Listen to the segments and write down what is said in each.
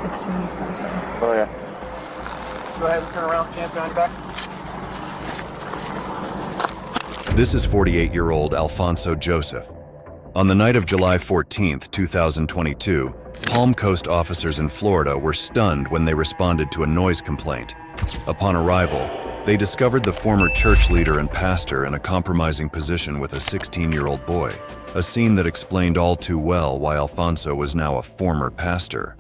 16 East 47. Oh, yeah. Go ahead and turn around, hands behind your back. This is 48-year-old Alfonso Joseph. On the night of July 14th, 2022, Palm Coast officers in Florida were stunned when they responded to a noise complaint. Upon arrival, they discovered the former church leader and pastor in a compromising position with a 16-year-old boy, a scene that explained all too well why Alfonso was now a former pastor.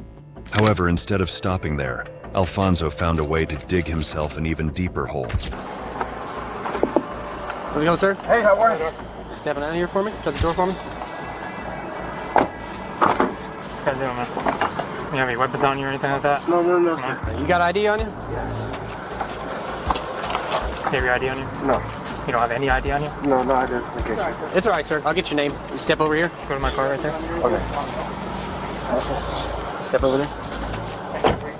However, instead of stopping there, Alfonso found a way to dig himself an even deeper hole. How's it going, sir? Hey, how are you? Stepping out of here for me? Shut the door for me? What you doing, man? You have any weapons on you or anything like that? No, sir. You got ID on you? Yes. You have your ID on you? No. You don't have any ID on you? No identification. It's all right, sir. I'll get your name. You step over here. Go to my car right there. Okay. Step over there.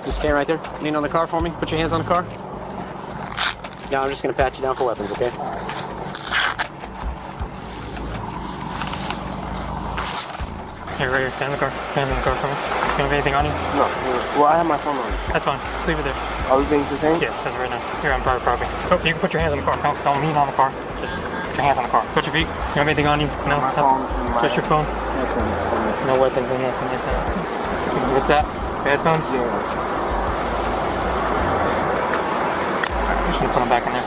Just stand right there. Lean on the car for me. Put your hands on the car. Now I'm just going to pat you down for weapons, okay? Here, right here. Stand in the car. Stand in the car for me. You have anything on you? No. Well, I have my phone on. That's fine. Just leave it there. Are we being detained? Yes, that's right now. Here on private property. Oh, you can put your hands on the car. Don't lean on the car. Just put your hands on the car. Put your feet. You have anything on you? No? My phone. Just your phone? No weapons or nothing like that. What's that? Headphones? Yeah. I'm just gonna put them back in there.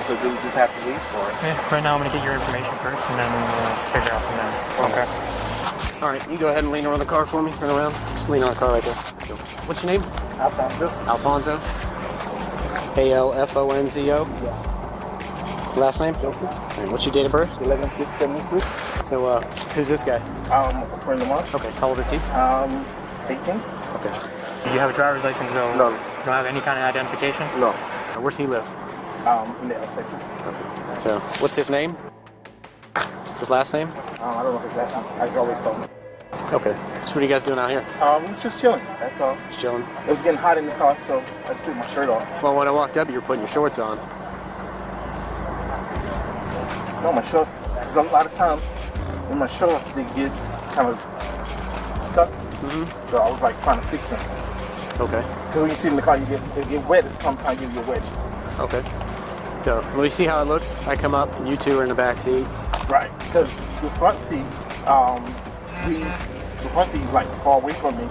So do we just have to leave for it? Yeah, right now I'm gonna get your information first and then figure out from there. Okay. All right, you go ahead and lean over the car for me. Turn around. Just lean on the car right there. Go. What's your name? Alfonso. Alfonso. A-L-F-O-N-Z-O. Yeah. Last name? Joseph. And what's your date of birth? 11/6/73. So, who's this guy? A friend of mine. Okay, how old is he? 18. Okay. Do you have a driver's license though? No. You don't have any kind of identification? No. Where's he live? In the L section. So, what's his name? What's his last name? I don't know his last name. I always told him. Okay. So what are you guys doing out here? We're just chilling. That's all. Just chilling. It was getting hot in the car, so I just took my shirt off. Well, when I walked up, you were putting your shorts on. No, my shorts. Because a lot of times, when my shorts, they get kind of stuck. So I was like trying to fix them. Okay. Because when you sit in the car, they get wet. Sometimes you get wet. Okay. So, well, you see how it looks? I come up, and you two are in the back seat. Right. Because the front seat, the front seat is like far away from me.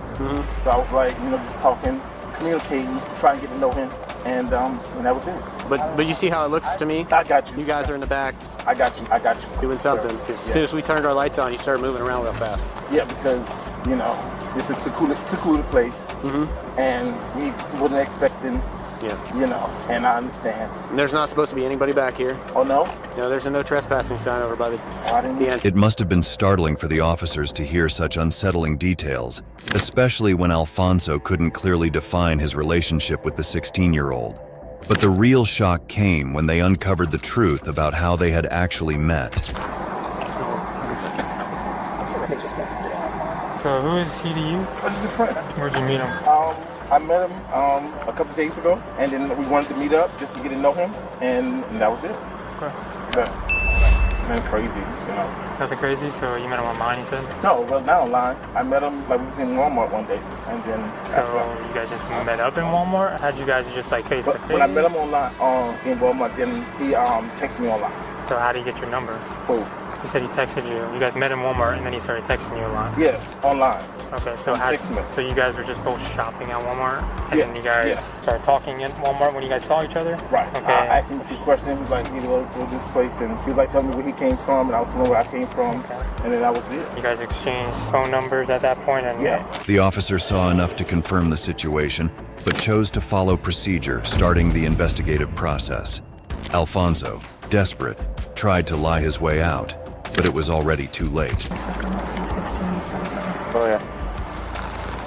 So I was like, just talking, communicating, trying to get to know him, and that was it. But you see how it looks to me? I got you. You guys are in the back I got you. doing something. Because as soon as we turned our lights on, you started moving around real fast. Yeah, because it's a secluded place, and we wasn't expecting. Yeah. And I understand. And there's not supposed to be anybody back here. Oh no? No, there's a no trespassing sign over by the end. It must have been startling for the officers to hear such unsettling details, especially when Alfonso couldn't clearly define his relationship with the 16-year-old. But the real shock came when they uncovered the truth about how they had actually met. So who is he to you? Just a friend. Where'd you meet him? I met him a couple days ago, and then we wanted to meet up just to get to know him, and that was it. Okay. But nothing crazy, Nothing crazy? So you met him online, you said? No, well, not online. I met him, we was in Walmart one day, and then So you guys just met up in Walmart? How'd you guys just like face to face? When I met him online in Walmart, then he texted me online. So how did he get your number? Who? He said he texted you. You guys met in Walmart and then he started texting you online. Yes, online. Okay, so so you guys were just both shopping at Walmart, and then you guys started talking at Walmart when you guys saw each other. Right. Okay. I asked him a few questions. He was like, go to this place, and he was like, telling me where he came from, and I was telling him where I came from, and then that was it. You guys exchanged phone numbers at that point, and The officer saw enough to confirm the situation, but chose to follow procedure, starting the investigative process. Alfonso, desperate, tried to lie his way out, but it was already too late. Oh yeah.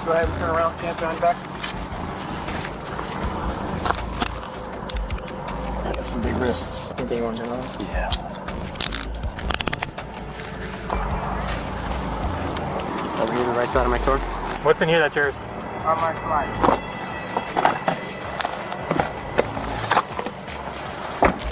Go ahead and turn around, hands behind your back. I got some big wrists. anything you want to know? Yeah. Over here on the right side of my car. What's in here that's yours? On my slide.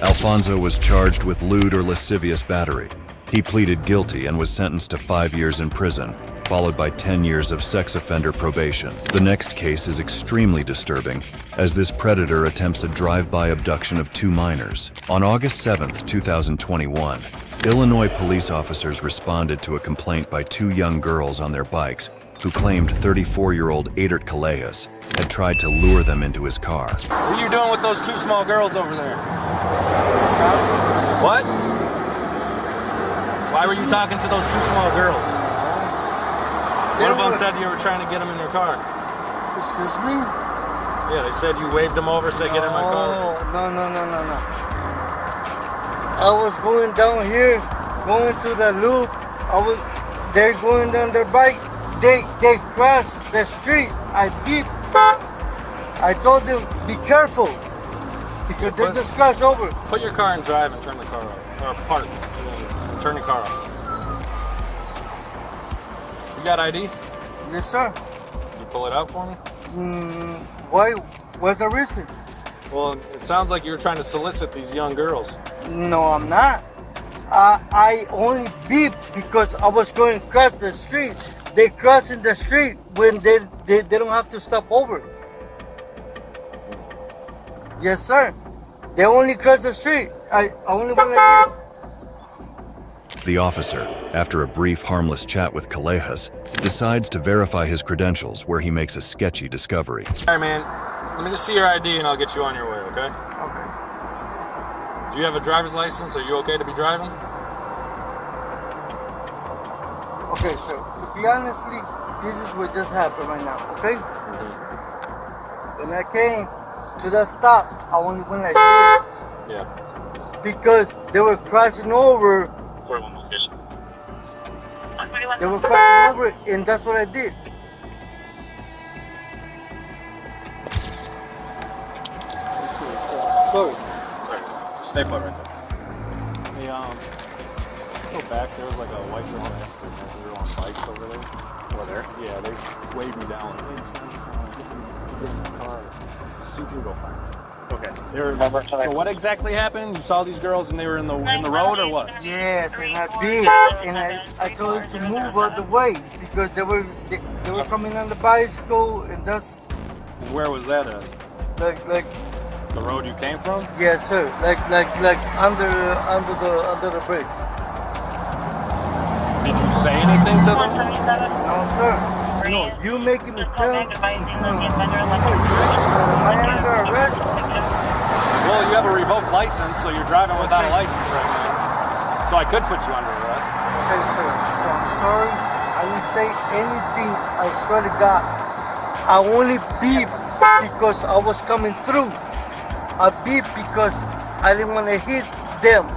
Alfonso was charged with lewd or lascivious battery. He pleaded guilty and was sentenced to 5 years in prison. followed by 10 years of sex offender probation. The next case is extremely disturbing, as this predator attempts a drive-by abduction of 2 minors. On August 7th, 2021, Illinois police officers responded to a complaint by 2 young girls on their bikes who claimed 34-year-old Adert Callejas had tried to lure them into his car. What are you doing with those 2 small girls over there? What? Why were you talking to those 2 small girls? One of them said you were trying to get them in your car. Excuse me? Yeah, they said you waved them over, said get in my car. No. I was going down here, going to the loop. They're going down their bike. They crossed the street. I beeped. I told them, be careful, because they just crossed over. Put your car in drive and turn the car off. Or park. And turn the car off. You got ID? Yes, sir. Can you pull it out for me? Why? What's the reason? Well, it sounds like you were trying to solicit these young girls. No, I'm not. I only beeped because I was going across the street. They crossing the street when they don't have to stop over. Yes, sir. They only cross the street. I only went like this. The officer, after a brief, harmless chat with Callejas, decides to verify his credentials, where he makes a sketchy discovery. All right, man. Let me just see your ID and I'll get you on your way, okay? Okay. Do you have a driver's license? Are you okay to be driving? Okay, so to be honestly, this is what just happened right now, okay? When I came to the stop, I only went like this. Yeah. Because they were crossing over. They were crossing over, and that's what I did. Sorry. Stay put right there. Hey, go back. There was like a white girl after we were on bikes over there. Over there? Yeah, they waved me down. Hey, it's fine. Get in the car. You can go find it. Okay. So what exactly happened? You saw these girls and they were in the road, or what? Yes, and I did, and I told them to move out the way because they were coming on the bicycle, and that's Where was that at? like The road you came from? yes, sir, like under the bridge. Did you say anything to them? No, sir. No, you making me tell. Am I under arrest? Well, you have a revoked license, so you're driving without a license right now. So I could put you under arrest. Okay, sir. So I'm sorry. I didn't say anything. I swear to God. I only beeped because I was coming through. I beeped because I didn't want to hit them.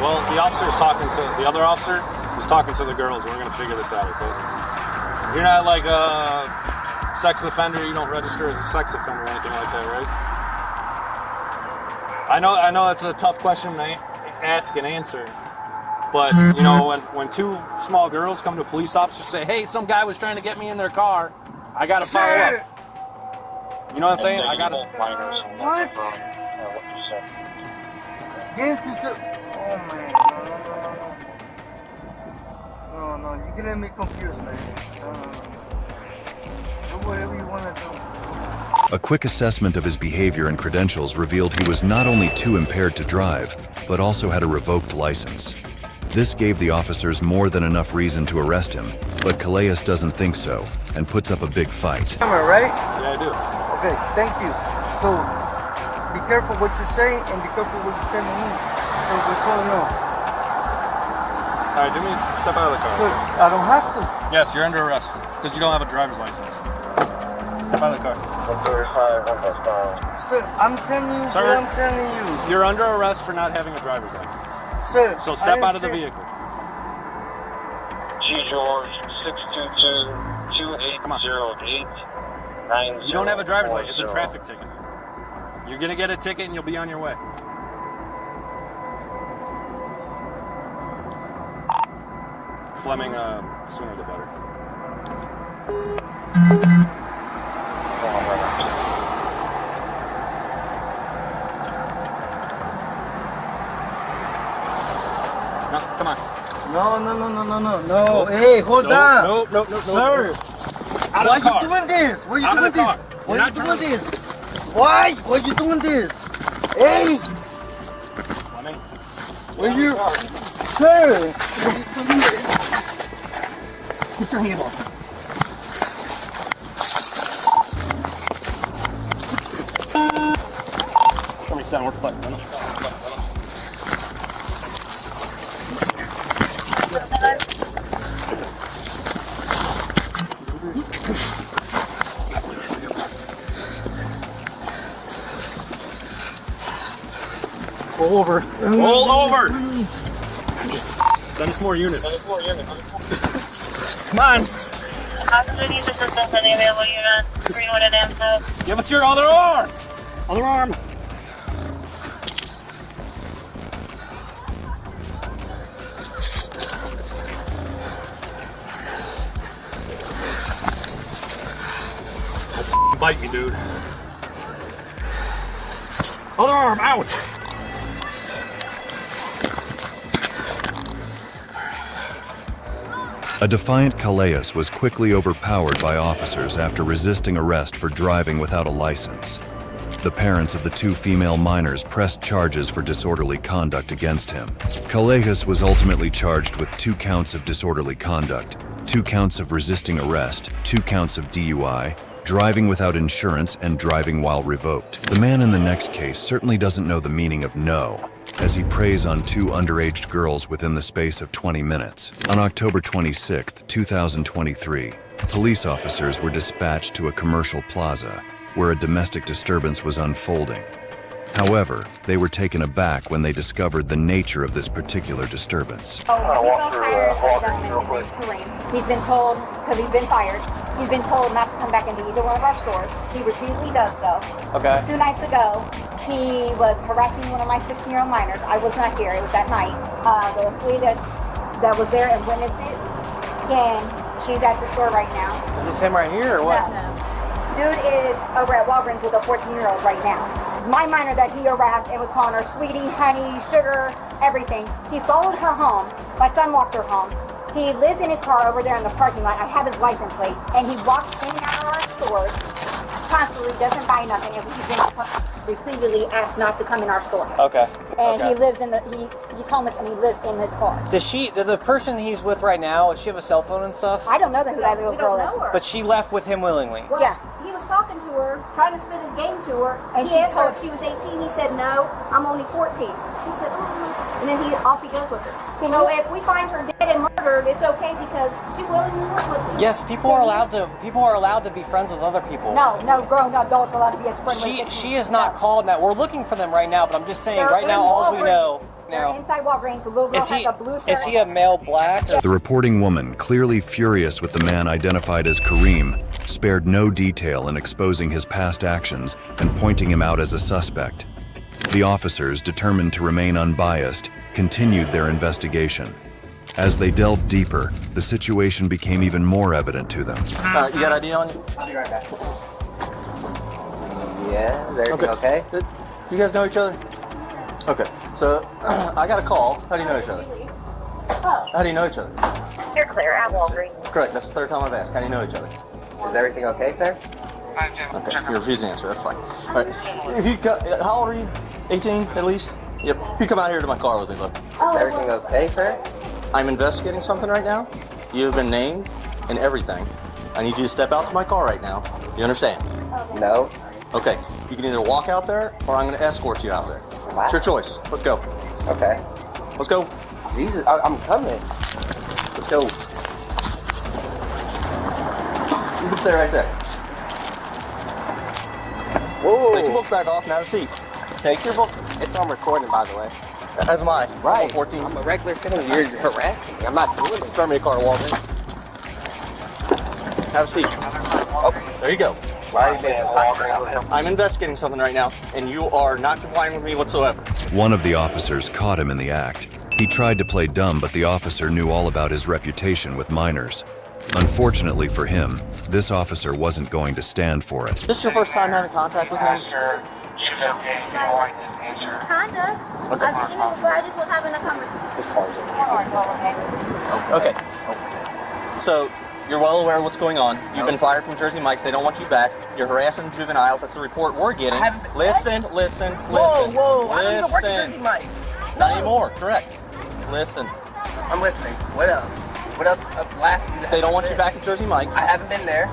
Well, the officer's talking to the other officer. He's talking to the girls. We're gonna figure this out, okay? You're not like a sex offender. You don't register as a sex offender or anything like that, right? I know it's a tough question to ask and answer, but you know, when 2 small girls come to police officers and say, "Hey, some guy was trying to get me in their car," I gotta follow up. You know what I'm saying? I gotta. What? Get into oh man, no, you're getting me confused, man. Do whatever you want to do. A quick assessment of his behavior and credentials revealed he was not only too impaired to drive, but also had a revoked license. This gave the officers more than enough reason to arrest him, but Callejas doesn't think so and puts up a big fight. Camera, right? Yeah, I do. Okay, thank you. So, be careful what you're saying and be careful what you're telling me. So, what's going on? All right, do me step out of the car. So, I don't have to. Yes, you're under arrest because you don't have a driver's license. Step out of the car. Sir, I'm telling you Sir? what I'm telling you. You're under arrest for not having a driver's license. Sir, So I step didn't out of the say- vehicle. G George 622-2808. You don't have a driver's license. It's a traffic ticket. You're gonna get a ticket and you'll be on your way. Fleming, sooner the better. No, come on. No. Hey, hold on. No. Sir. Out Why of the car. you doing this? Why you Out of doing the car. this? You're Why not you doing turning. this? Why? Why you doing this? Hey, why you? Sir. Put your hand off. Somebody said, what the fuck? Roll over. Roll over. Send us more units. Come on. Possibly needs assistance on the available unit. 300 amp. Give us your other arm. Other arm. Don't bite me, dude. Other arm out. A defiant Calais was quickly overpowered by officers after resisting arrest for driving without a license. The parents of the 2 female minors pressed charges for disorderly conduct against him. Calais was ultimately charged with 2 counts of disorderly conduct, 2 counts of resisting arrest, 2 counts of DUI, driving without insurance, and driving while revoked. The man in the next case certainly doesn't know the meaning of no, as he preys on 2 underage girls within the space of 20 minutes. On October 26, 2023, police officers were dispatched to a commercial plaza where a domestic disturbance was unfolding. However, they were taken aback when they discovered the nature of this particular disturbance. We both hired a gentleman, his name's Kareem. He's been told, because he's been fired, he's been told not to come back into either one of our stores. He repeatedly does so. Okay. 2 nights ago, he was harassing one of my 16-year-old minors. I was not here, it was at night. The employee that was there and witnessed it, and she's at the store right now. Is this him right here or what? No. Dude is over at Walgreens with a 14-year-old right now. My minor that he harassed and was calling her sweetie, honey, sugar, everything. He followed her home. My son walked her home. He lives in his car over there in the parking lot. I have his license plate. And he walks in and out of our stores constantly, doesn't buy nothing. And he's been repeatedly asked not to come in our store. Okay. And okay. he lives in he's homeless and he lives in his car. Does the person he's with right now, does she have a cell phone and stuff? I don't know who that little We girl don't is. know her. But she left with him willingly. Well, Yeah. He was talking to her, trying to spit his game to her. And He she asked her told- if she was 18. He said, no, I'm only 14. She said, oh. And then off he goes with her. So if we find her dead and murdered, it's okay because she willingly went with him. Yes, people are allowed to be friends with other people. No, grown adults are allowed to be as friendly with She is not called now. We're looking for them right now, but I'm just saying right now all we know They're now. inside Walgreens. The little girl Is has a blue shirt. is he a male black? The reporting woman, clearly furious with the man identified as Kareem, spared no detail in exposing his past actions and pointing him out as a suspect. The officers, determined to remain unbiased, continued their investigation. As they delved deeper, the situation became even more evident to them. You got ID on you? I'll be right back. Yeah, is everything okay? You guys know each other? Okay, so I got a call. How do you know each other? How do you know each other? You're clear at Walgreens. Correct, that's the 3rd time I've asked. How do you know each other? Is everything okay, sir? Okay, you refuse to answer, that's fine. All right, how old are you? 18 at least? Yep, if you come out here to my car with me, look. Is everything okay, sir? I'm investigating something right now. You have been named and everything. I need you to step out to my car right now. You understand? No. Okay, you can either walk out there or I'm going to escort you out there. Wow. It's your choice. Let's go. Okay. Let's go. Jesus, I'm coming. Let's go. You can stay right there. Whoa. Take your book back off and have a seat. Take your book. It's on recording, by the way. As am I. Right. 14. I'm a regular citizen. You're harassing me. I'm not doing this. Start me a car, Walter. Have a seat. Oh, there you go. Why are you being so hostile? I'm investigating something right now, and you are not complying with me whatsoever. One of the officers caught him in the act. He tried to play dumb, but the officer knew all about his reputation with minors. Unfortunately for him, this officer wasn't going to stand for it. Is this your first time having contact with him? Kinda. Okay. I've seen him before. I just was having a conversation. This car's in. Okay. So, you're well aware of what's going on. You've been fired from Jersey Mike's. They don't want you back. You're harassing juveniles. That's the report we're getting. Listen. Whoa, I don't even work at Jersey Mike's. Not anymore, correct. Listen. I'm listening. What else? What else? Last you They don't want you back at Jersey Mike's. I haven't been there.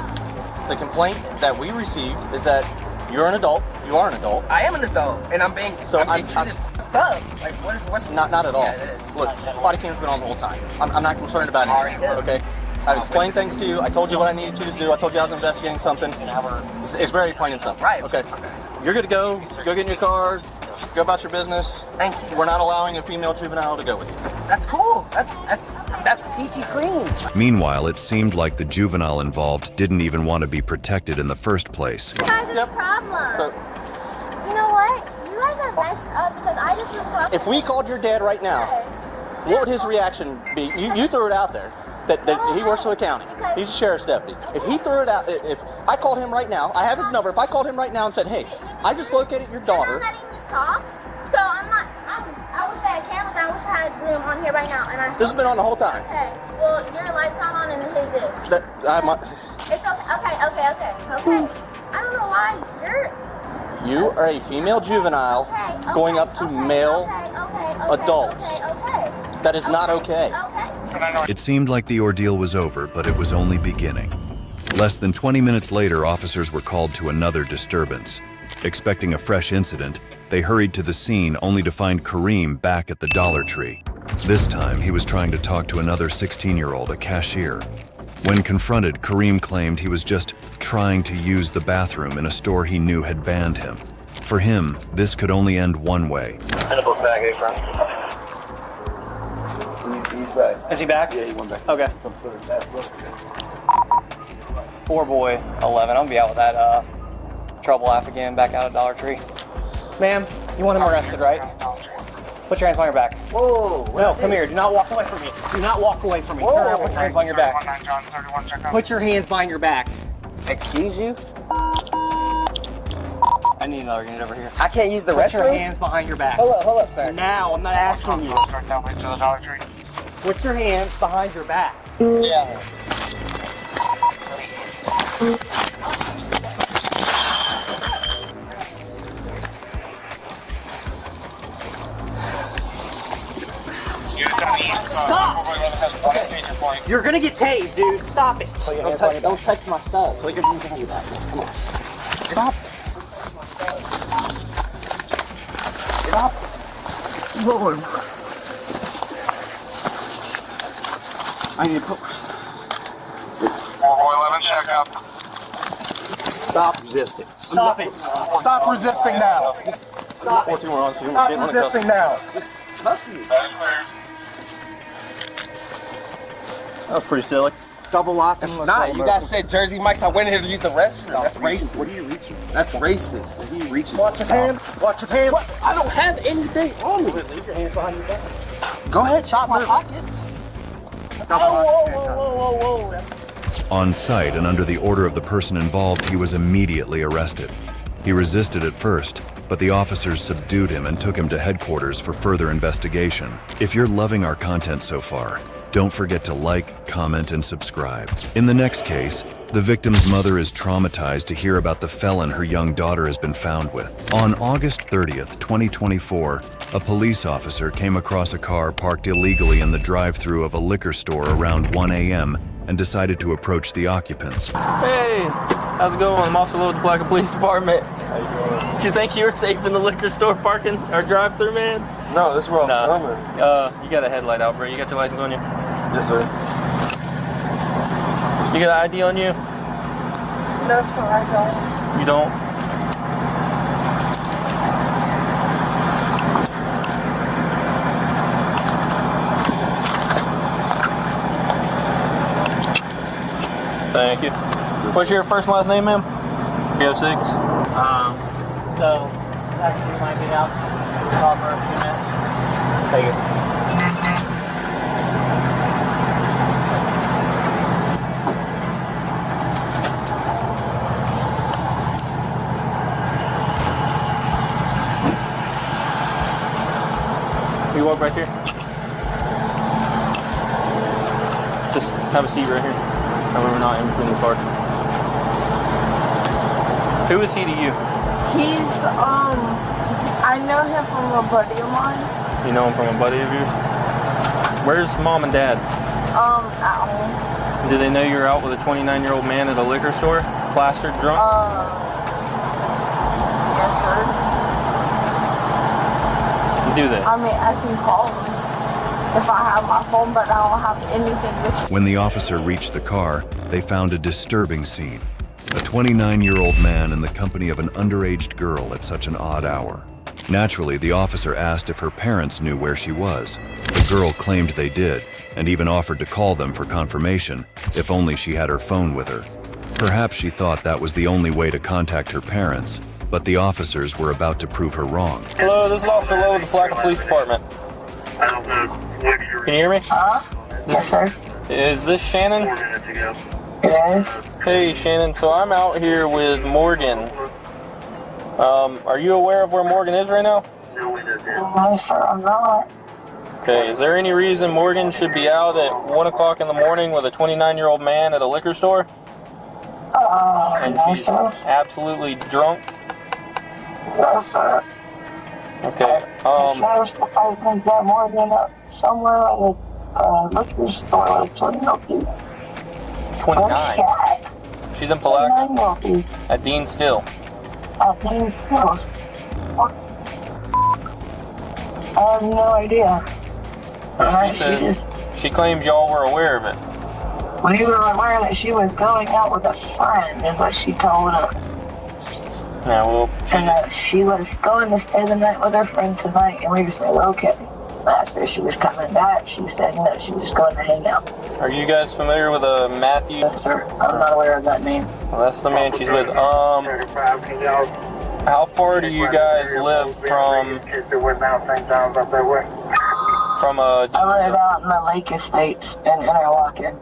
The complaint that we received is that you're an adult. You are an adult. I am an adult, and I'm being treated up. Like, what's not at all. Yeah, it is. Look, body cam's been on the whole time. I'm not concerned about anything. Okay. I've explained things to you. I told you what I needed you to do. I told you I was investigating something. It's very plain and simple. Right. Okay. You're good to go. Go get in your car. Go about your business. Thank you. We're not allowing a female juvenile to go with you. That's cool. That's peachy cream. Meanwhile, it seemed like the juvenile involved didn't even want to be protected in the first place. You guys are the problem. So, you know what? You guys are messed up because I just was talking. if we called your dad right now, what would his reaction be? You threw it out there that he works for the county. He's a sheriff's deputy. If he threw it out, if I called him right now, I have his number. If I called him right now and said, hey, I just located your daughter. You're not letting me talk, so I'm not. I wish I had cameras. I wish I had room on here right now. And This has been on the whole time. Okay. Well, your light's not on and his is. It's okay. Okay. I don't know why You are a female juvenile going up to male adults. That is not okay. It seemed like the ordeal was over, but it was only beginning. Less than 20 minutes later, officers were called to another disturbance. Expecting a fresh incident, they hurried to the scene only to find Kareem back at the Dollar Tree. This time, he was trying to talk to another 16-year-old, a cashier. When confronted, Kareem claimed he was just trying to use the bathroom in a store he knew had banned him. For him, this could only end one way. He's back. Is he back? Yeah, he went back. Okay. 4 boy 11. I'll be out with that trouble laugh again back out of Dollar Tree. Ma'am, you want him arrested, right? Put your hands behind your back. Whoa. No, come here. Do not walk away from me. Do not walk away from me. Turn around, put your hands behind your back. Put your hands behind your back. Excuse you? I need another unit over here. I can't use the restroom? Put your hands behind your back. Hold up, sir. Now, I'm not asking you. Put your hands behind your back. Yeah. Stop! You're gonna get tased, dude. Stop it. Don't touch my stuff. Put your hands behind your back. Come on. Stop. Stop. Lord. I need to put... Stop resisting. Stop it. Stop resisting now. Stop it. Stop resisting now. That was pretty silly. Double lock. It's not. You guys said Jersey Mike's. I went here to use the restroom. That's racist. What are you reaching? That's racist. What are you reaching? Watch your hands. Watch your hands. What? I don't have anything on me. Leave your hands behind your back. Go ahead, chop my pockets. Whoa. On site and under the order of the person involved, he was immediately arrested. He resisted at first, but the officers subdued him and took him to headquarters for further investigation. If you're loving our content so far, don't forget to like, comment, and subscribe. In the next case, the victim's mother is traumatized to hear about the felon her young daughter has been found with. On August 30th, 2024, a police officer came across a car parked illegally in the drive-thru of a liquor store around 1 a.m. and decided to approach the occupants. Hey, how's it going? I'm Officer Lowe with the Black Police Department. Did you think you were safe in the liquor store parking or drive-thru, man? No, this is where I'm coming. You got a headlight out, bro. You got your license on you? Yes, sir. You got an ID on you? No, sir, I don't. You don't? Thank you. What's your first and last name, ma'am? PO6. So, actually, you might get out. Call for a few minutes. Take it. You walk back here. Have a seat right here. That way we're not in between the car. Who is he to you? He's, I know him from a buddy of mine. You know him from a buddy of yours? Where's mom and dad? At home. Do they know you're out with a 29-year-old man at a liquor store? Plastered drunk? Yes, sir. Do they? I mean, I can call him if I have my phone, but I don't have anything with me. When the officer reached the car, they found a disturbing scene. A 29-year-old man in the company of an underage girl at such an odd hour. Naturally, the officer asked if her parents knew where she was. The girl claimed they did, and even offered to call them for confirmation, if only she had her phone with her. Perhaps she thought that was the only way to contact her parents, but the officers were about to prove her wrong. Hello, this is Officer Lowe with the Plaquemine Police Department. Can you hear me? Yes, sir. Is this Shannon? Yes. Hey, Shannon. So I'm out here with Morgan. Are you aware of where Morgan is right now? No, sir, I'm not. Okay, is there any reason Morgan should be out at 1 o'clock in the morning with a 29-year-old man at a liquor store? And no, she's sir. absolutely drunk? No, sir. Okay, The sheriff's department's got Morgan up somewhere at a liquor store like 20 29. She's in Palaca. At Dean Still. At Dean Still. I have no idea. She claims y'all were aware of it. We were aware that she was going out with a friend, is what she told us. Yeah, well, And that she was going to stay the night with her friend tonight, and we just said, okay. After she was coming back, she said no, she was going to hang out. Are you guys familiar with a Matthew? Yes, sir. I'm not aware of that name. Well, that's the man she's with. How far do you guys live from a... I live out in the Lake Estates in Interlaken.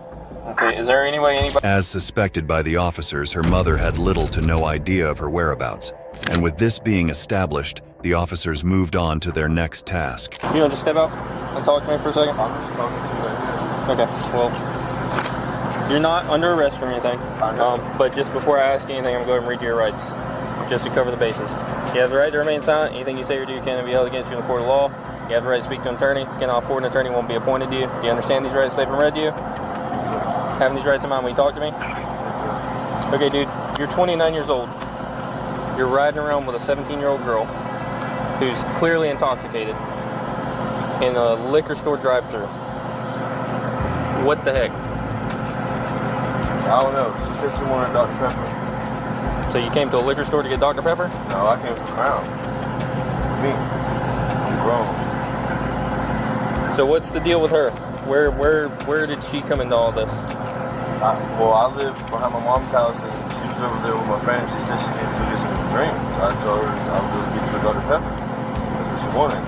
Okay, is there any way anybody... As suspected by the officers, her mother had little to no idea of her whereabouts. And with this being established, the officers moved on to their next task. You want to just step out and talk to me for a second? I'm just talking to you right Okay, well, you're not under arrest or anything. But just before I ask you anything, I'm going to go ahead and read you your rights, just to cover the bases. You have the right to remain silent. Anything you say or do can be held against you in the court of law. You have the right to speak to an attorney. If you cannot afford an attorney, won't be appointed to you. Do you understand these rights they've been read to you? Having these rights in mind when you talk to me? Okay, dude, you're 29 years old. You're riding around with a 17-year-old girl who's clearly intoxicated in a liquor store drive-thru. What the heck? I don't know. She said she wanted Dr. Pepper. So you came to a liquor store to get Dr. Pepper? No, I came from Crown. Me. I'm grown. So what's the deal with her? Where did she come into all this? I live behind my mom's house, and she was over there with my friend. She said she needed to get some drink, so I told her I was going to get you a Dr. Pepper. That's what she wanted.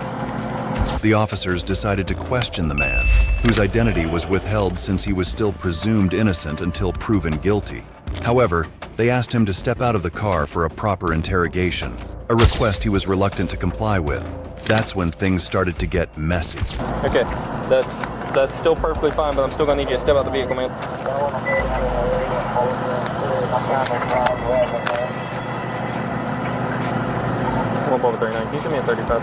The officers decided to question the man, whose identity was withheld since he was still presumed innocent until proven guilty. However, they asked him to step out of the car for a proper interrogation, a request he was reluctant to comply with. That's when things started to get messy. Okay, that's still perfectly fine, but I'm still going to need you to step out the vehicle, man. One over 39. Can you send me a 35?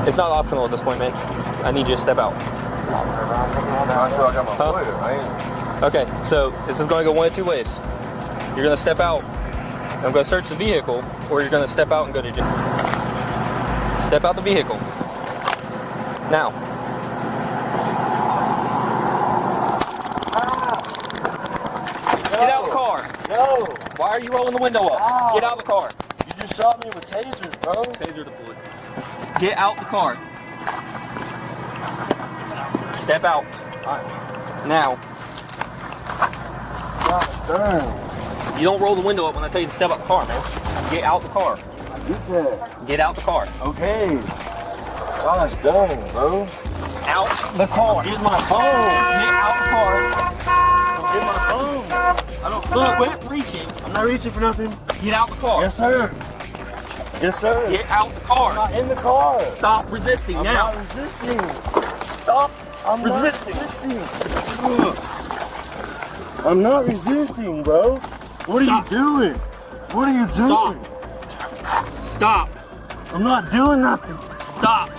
It's not optional at this point, man. I need you to step out. Okay, so this is going to go one of two ways. You're going to step out, and I'm going to search the vehicle, or you're going to step out and go to jail. Step out the vehicle. Now. Get out of the car. No. Why are you rolling the window up? Get out of the car. You just shot me with tasers, bro. Taser deployed. Get out the car. Step out. Now. Gosh darn. You don't roll the window up when I tell you to step out the car, man. Get out the car. I get that. Get out the car. Okay. Gosh darn, bro. Out the car. Get my phone. Get out the car. Get my phone. I don't Look, quit reaching. I'm not reaching for nothing. Get out the car. Yes, sir. Yes, sir. Get out the car. I'm not in the car. Stop resisting I'm now. not resisting. stop resisting. I'm not resisting, bro. What are you doing? What are you doing? Stop. I'm not doing nothing. Stop.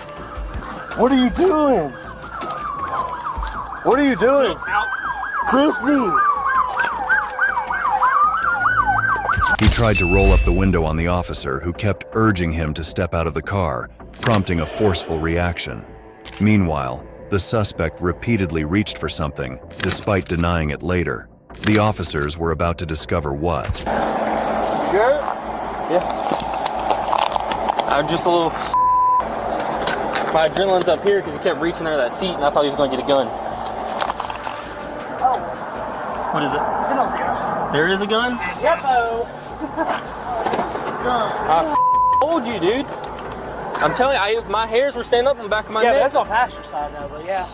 What are you doing? What are you doing? Christy! He tried to roll up the window on the officer, who kept urging him to step out of the car, prompting a forceful reaction. Meanwhile, the suspect repeatedly reached for something, despite denying it later. The officers were about to discover what. Good? Yeah. I'm just a little... My adrenaline's up here because he kept reaching under that seat and I thought he was going to get a gun. Oh. What is it? It's There is a gun? Yep-o. I told you, dude. I'm telling you, my hairs were standing up on the back of my neck. Yeah, that's on passenger side though, but yeah.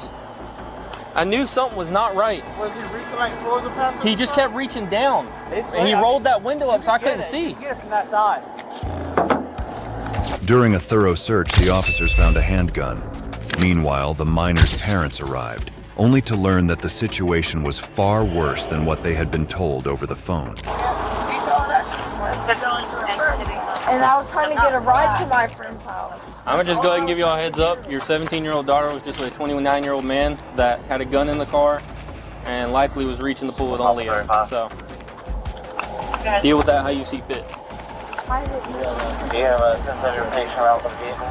I knew something was not right. Was he reaching like towards the passenger? He just kept reaching down. And he rolled that window up so I couldn't see. Get it from that side. During a thorough search, the officers found a handgun. Meanwhile, the minor's parents arrived, only to learn that the situation was far worse than what they had been told over the phone. And I was trying to get a ride to my friend's house. I'm gonna just go ahead and give you all a heads up. Your 17-year-old daughter was just with a 29-year-old man that had a gun in the car and likely was reaching the pool with all Leo. So deal with that how you see fit. Do you have a sense of irritation around the vehicle?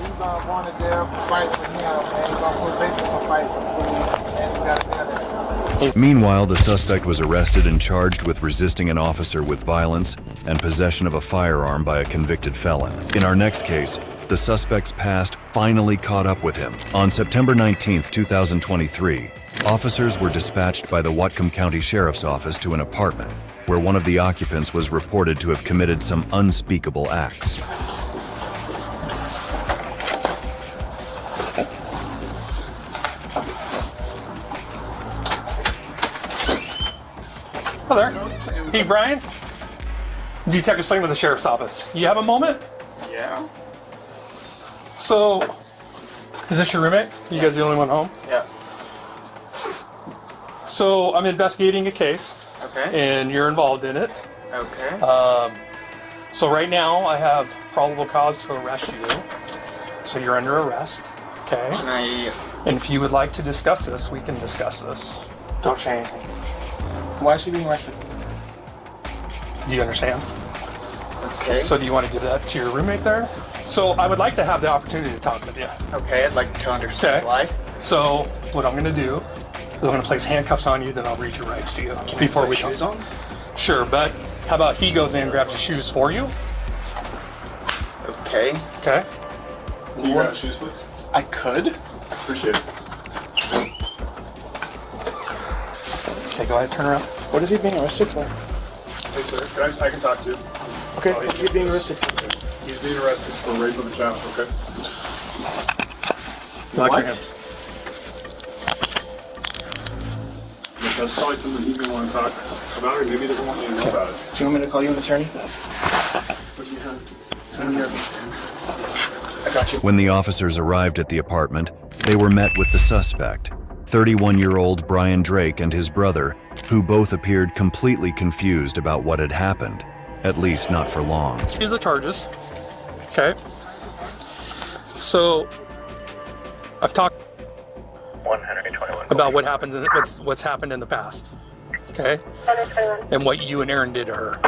He's wanted there for fights with him, and he's on probation for fights with police, and we got a gun. Meanwhile, the suspect was arrested and charged with resisting an officer with violence and possession of a firearm by a convicted felon. In our next case, the suspect's past finally caught up with him. On September 19, 2023, officers were dispatched by the Whatcom County Sheriff's Office to an apartment where one of the occupants was reported to have committed some unspeakable acts. Hello there. Hey, Brian. Detective Sling with the Sheriff's Office. You have a moment? Yeah. So, is this your roommate? You guys the only one home? Yeah. So, I'm investigating a case. Okay. And you're involved in it. Okay. So right now, I have probable cause to arrest you. So you're under arrest. Okay. And if you would like to discuss this, we can discuss this. Don't say anything. Why is he being arrested? Do you understand? Okay. So do you want to give that to your roommate there? So I would like to have the opportunity to talk with you. Okay, I'd like to understand why. So what I'm going to do is I'm going to place handcuffs on you, then I'll read your rights to you before we shoes on? Sure, but how about he goes in and grabs your shoes for you? Okay. Okay. Can you grab shoes, please? I could. Appreciate it. Okay, go ahead, turn around. What is he being arrested for? Hey, sir, I can talk to you. Okay, what is he being arrested for? He's being arrested for rape of a child, okay? Lock your hands. That's probably something he's going to want to talk about, or maybe he doesn't want you to know about it. Do you want me to call you an attorney? What do you have? Send me your... I got you. When the officers arrived at the apartment, they were met with the suspect, 31-year-old Brian Drake, and his brother, who both appeared completely confused about what had happened, at least not for long. These are the charges. Okay. So, I've talked 121. about what happened, what's happened in the past. Okay. And what you and Aaron did to her.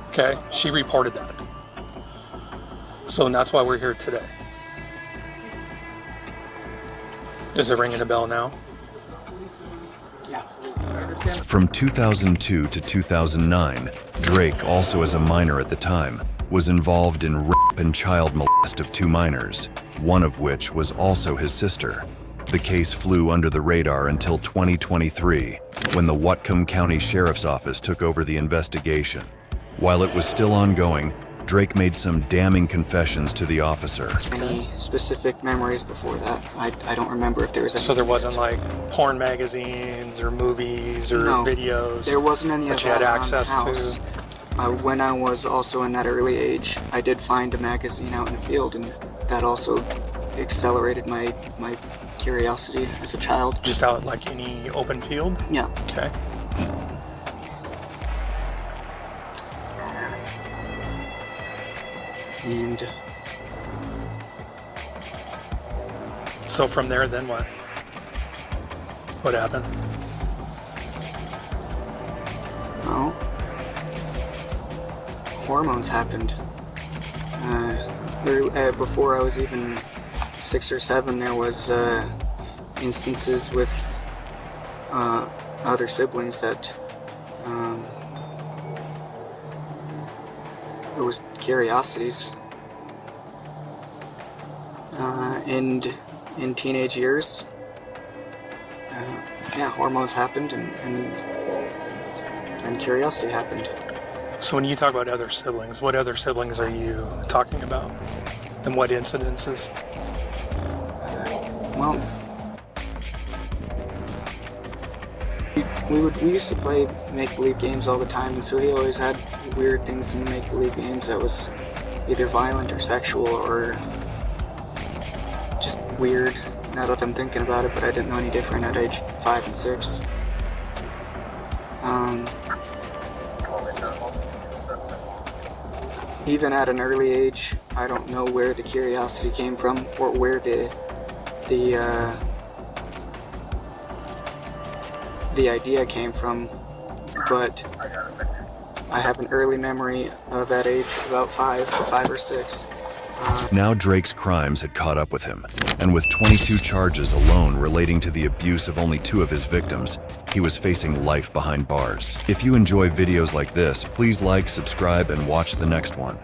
Okay. She reported that. So, and that's why we're here today. Is it ringing a bell now? From 2002 to 2009, Drake, also as a minor at the time, was involved in rape and child molest of 2 minors, one of which was also his sister. The case flew under the radar until 2023, when the Whatcom County Sheriff's Office took over the investigation. While it was still ongoing, Drake made some damning confessions to the officer. Any specific memories before that? I don't remember if there was any. So there wasn't like porn magazines or movies or videos? There wasn't any of that you had that access around the house. When I was also in that early age, I did find a magazine out in the field, and that also accelerated my curiosity as a child. Just out like any open field? Yeah. Okay. And so from there, then what? What happened? well, hormones happened. Before I was even 6 or 7, there was instances with other siblings that there was curiosities. And in teenage years, yeah, hormones happened and curiosity happened. So when you talk about other siblings, what other siblings are you talking about? And what incidences? Well, we used to play make-believe games all the time, and so he always had weird things in make-believe games that was either violent or sexual or just weird, now that I'm thinking about it, but I didn't know any different at age 5 and 6. Even at an early age, I don't know where the curiosity came from or where the idea came from, but I have an early memory of that age, about 5 or 6. Now Drake's crimes had caught up with him, and with 22 charges alone relating to the abuse of only 2 of his victims, he was facing life behind bars. If you enjoy videos like this, please like, subscribe, and watch the next one.